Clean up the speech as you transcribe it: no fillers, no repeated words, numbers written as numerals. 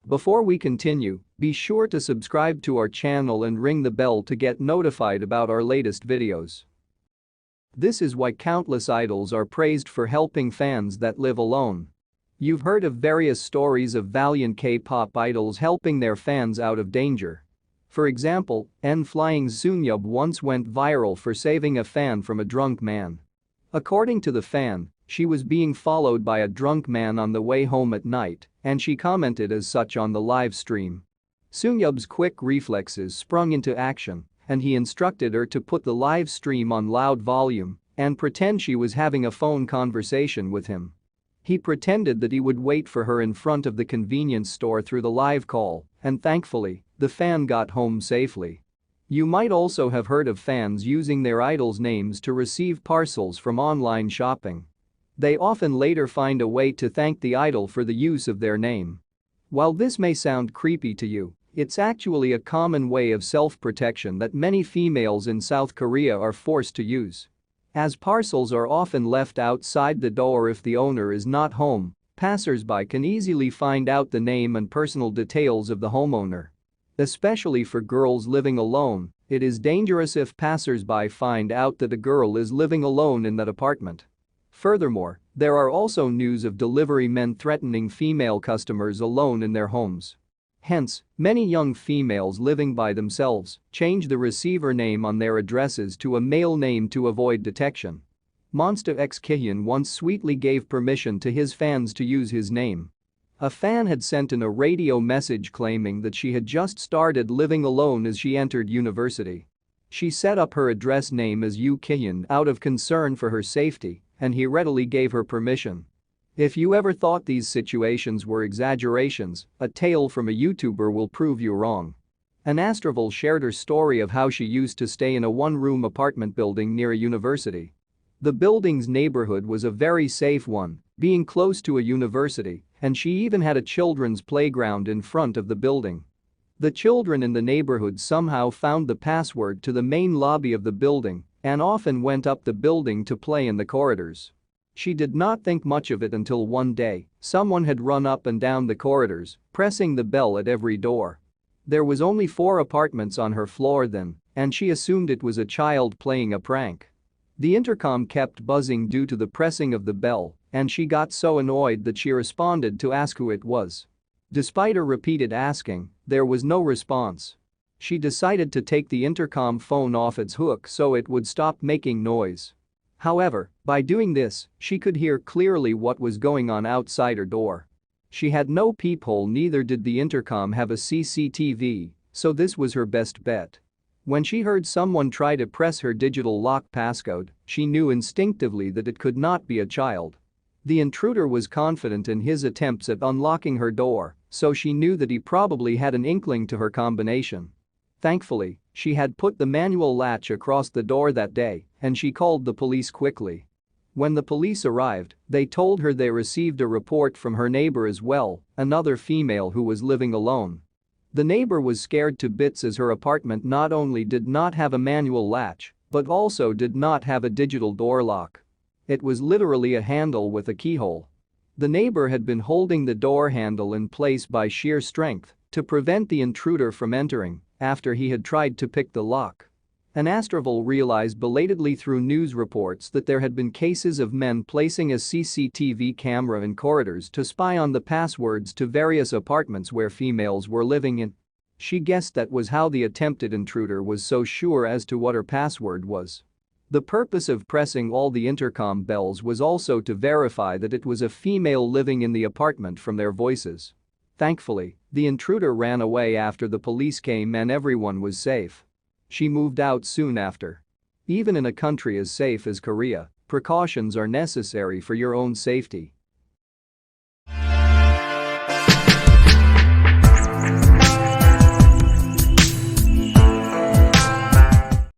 Before we continue, be sure to subscribe to our channel and ring the bell to get notified about our latest videos. This is why countless idols are praised for helping fans that live alone. You've heard of various stories of valiant K-pop idols helping their fans out of danger. For example, N.Flying's Soonup once went viral for saving a fan from a drunk man. According to the fan, she was being followed by a drunk man on the way home at night, and she commented as such on the live stream. Soonup's quick reflexes sprung into action, and he instructed her to put the live stream on loud volume and pretend she was having a phone conversation with him. He pretended that he would wait for her in front of the convenience store through the live call, and thankfully, the fan got home safely. You might also have heard of fans using their idols' names to receive parcels from online shopping. They often later find a way to thank the idol for the use of their name. While this may sound creepy to you, it's actually a common way of self-protection that many females in South Korea are forced to use. As parcels are often left outside the door if the owner is not home, passers-by can easily find out the name and personal details of the homeowner. Especially for girls living alone, it is dangerous if passers-by find out that a girl is living alone in that apartment. Furthermore, there are also news of delivery men threatening female customers alone in their homes. Hence, many young females living by themselves change the receiver name on their addresses to a male name to avoid detection. Monsta X Kihyun once sweetly gave permission to his fans to use his name. A fan had sent in a radio message claiming that she had just started living alone as she entered university. She set up her address name as Yoo Kihyun out of concern for her safety, and he readily gave her permission. If you ever thought these situations were exaggerations, a tale from a YouTuber will prove you wrong. An Astroval shared her story of how she used to stay in a one-room apartment building near a university. The building's neighborhood was a very safe one, being close to a university, and she even had a children's playground in front of the building. The children in the neighborhood somehow found the password to the main lobby of the building and often went up the building to play in the corridors. She did not think much of it until one day, someone had run up and down the corridors, pressing the bell at every door. There was only 4 apartments on her floor then, and she assumed it was a child playing a prank. The intercom kept buzzing due to the pressing of the bell, and she got so annoyed that she responded to ask who it was. Despite her repeated asking, there was no response. She decided to take the intercom phone off its hook so it would stop making noise. However, by doing this, she could hear clearly what was going on outside her door. She had no peephole, neither did the intercom have a CCTV, so this was her best bet. When she heard someone try to press her digital lock passcode, she knew instinctively that it could not be a child. The intruder was confident in his attempts at unlocking her door, so she knew that he probably had an inkling to her combination. Thankfully, she had put the manual latch across the door that day, and she called the police quickly. When the police arrived, they told her they received a report from her neighbor as well, another female who was living alone. The neighbor was scared to bits as her apartment not only did not have a manual latch, but also did not have a digital door lock. It was literally a handle with a keyhole. The neighbor had been holding the door handle in place by sheer strength to prevent the intruder from entering after he had tried to pick the lock. An Astroval realized belatedly through news reports that there had been cases of men placing a CCTV camera in corridors to spy on the passwords to various apartments where females were living in. She guessed that was how the attempted intruder was so sure as to what her password was. The purpose of pressing all the intercom bells was also to verify that it was a female living in the apartment from their voices. Thankfully, the intruder ran away after the police came and everyone was safe. She moved out soon after. Even in a country as safe as Korea, precautions are necessary for your own safety.